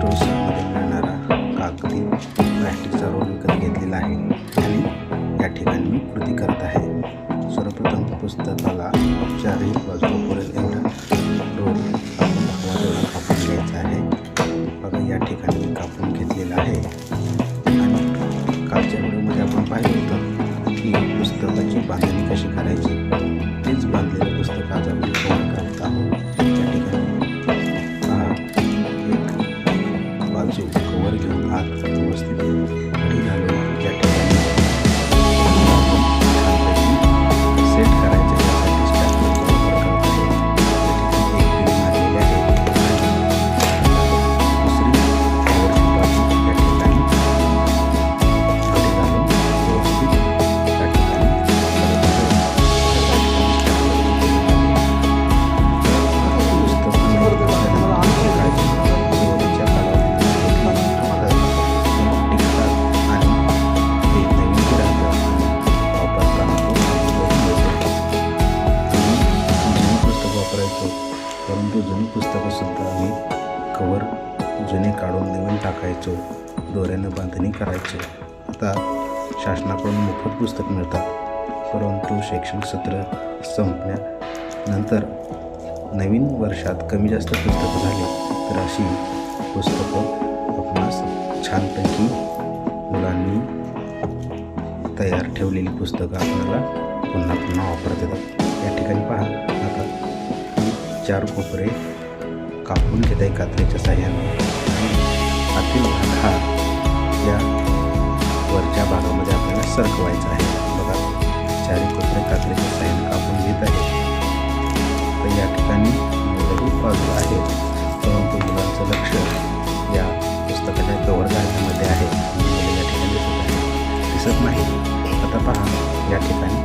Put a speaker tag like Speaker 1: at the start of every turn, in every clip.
Speaker 1: स्टोर्समध्ये मिळणारा कागदी प्लॅस्टिकचा रोल विकत घेतलेला आहे आणि या ठिकाणी मी कृती करत आहे. सर्वप्रथम पुस्तकाला चारही बाजू पुरेल एवढा रोल आपण तेवढा कापून घ्यायचा आहे. बघा या ठिकाणी मी कापून घेतलेला आहे. आणि कालच्या व्हिडिओमध्ये आपण पाहिलं होतं की पुस्तकाची बांधणी कशी करायची. तेच बांधलेलं पुस्तक आज आपण कव्हर करत आहोत. या ठिकाणी एक बाजू कव्हर घेऊन आत व्यवस्थित घडी घालून या ठिकाणी सेट करायचं यासाठी स्टॅपलरचा वापर करत आहे. एक पिन मारलेली आहे आणि दुसरी कव्हरची बाजू या ठिकाणी घडी घालून व्यवस्थित या ठिकाणी परंतु जुनी पुस्तकंसुद्धा आम्ही कवर जुने काढून नवीन टाकायचो, दोऱ्यानं बांधणी करायचो. आता शासनाकडून मोफत पुस्तक मिळतात, परंतु शैक्षणिक सत्र संपल्यानंतर नवीन वर्षात कमी जास्त पुस्तकं झाली तर अशी पुस्तकं आपणास छानपैकी मुलांनी तयार ठेवलेली पुस्तकं आपल्याला पुन्हा पुन्हा वापरता येतात. या ठिकाणी पहा आता 4 कोपरे कापून घेत आहे कात्रीच्या साह्याने आणि आतील भाग हा या वरच्या भागामध्ये आपल्याला सरकवायचा आहे. बघा 4 कोपरे कात्रीच्या साह्याने कापून घेत आहे. तर या ठिकाणी मुलंही बाजूला आहेत, परंतु मुलांचं लक्ष या पुस्तकाच्या कव्हर घालण्यामध्ये आहे. मुलं या ठिकाणी दिसत नाही. आता पहा या ठिकाणी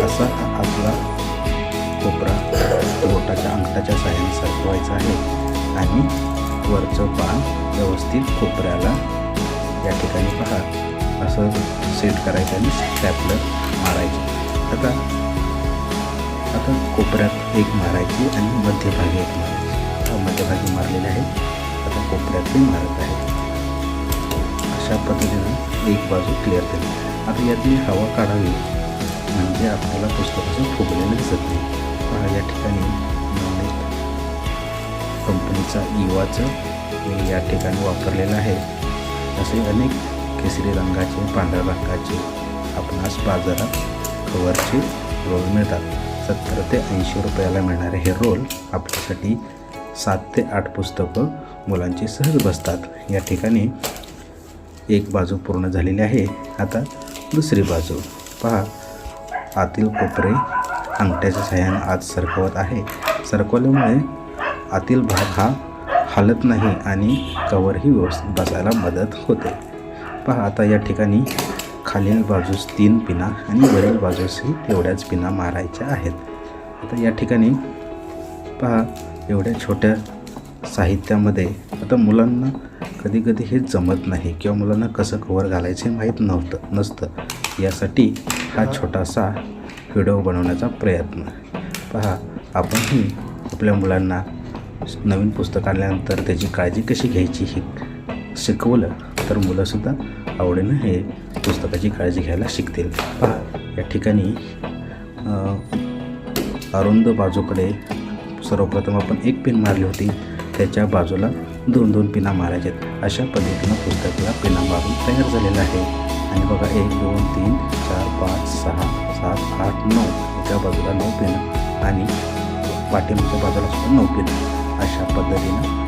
Speaker 1: असा आपला कोपरा बोटाच्या अंगठाच्या साहाय्याने सरकवायचा आहे आणि वरचं पान व्यवस्थित कोपऱ्याला या ठिकाणी पहा असं सेट करायचं आणि स्टॅपलर मारायचे. आता कोपऱ्यात एक मारायची आणि मध्यभागी एक मारायची. मध्यभागी मारलेले आहे. आता कोपऱ्यातही मारत आहे. अशा पद्धतीनं एक बाजू क्लिअर केली. आता यातली हवा काढावी म्हणजे आपल्याला पुस्तकाचं फुगलेलं दिसत नाही. पहा या ठिकाणी कंपनीचा इवाचं मी या ठिकाणी वापरलेलं आहे. असे अनेक केसरी रंगाचे, पांढऱ्या रंगाचे आपणास बाजारात कव्हरचे रोल मिळतात. 70 ते 80 रुपयाला मिळणारे हे रोल आपल्यासाठी 7 ते 8 पुस्तकं मुलांची सहज बसतात. या ठिकाणी एक बाजू पूर्ण झालेली आहे. आता दुसरी बाजू पहा. आतील कोपरे अंगठ्याच्या साहाय्याने आत सरकवत आहे. सरकवल्यामुळे आतील भाग हा हलत नाही आणि कव्हरही व्यवस्थित बसायला मदत होते. पहा आता या ठिकाणी खालील बाजूस 3 पिना आणि वरील बाजूसही तेवढ्याच पिना मारायच्या आहेत. आता या ठिकाणी पहा एवढ्या छोट्या साहित्यामध्ये आता मुलांना कधी कधी हे जमत नाही किंवा मुलांना कसं कव्हर घालायचे माहीत नसतं. यासाठी हा छोटासा व्हिडिओ बनवण्याचा प्रयत्न. पहा आपणही आपल्या मुलांना नवीन पुस्तक आणल्यानंतर त्याची काळजी कशी घ्यायची हे शिकवलं तर मुलंसुद्धा आवडीनं हे पुस्तकाची काळजी घ्यायला शिकतील. पहा या ठिकाणी अरुंद बाजूकडे सर्वप्रथम आपण एक पिन मारली होती, त्याच्या बाजूला 2-2 पिना मारायच्यात. अशा पद्धतीनं पुस्तकाला पिना मारून तयार झालेलं आहे. आणि बघा 1 2 3 4 5 6 7 8 9 एका बाजूला 9 पिन आणि पाठीमागच्या बाजूला सुद्धा 9 पिन. अशा पद्धतीनं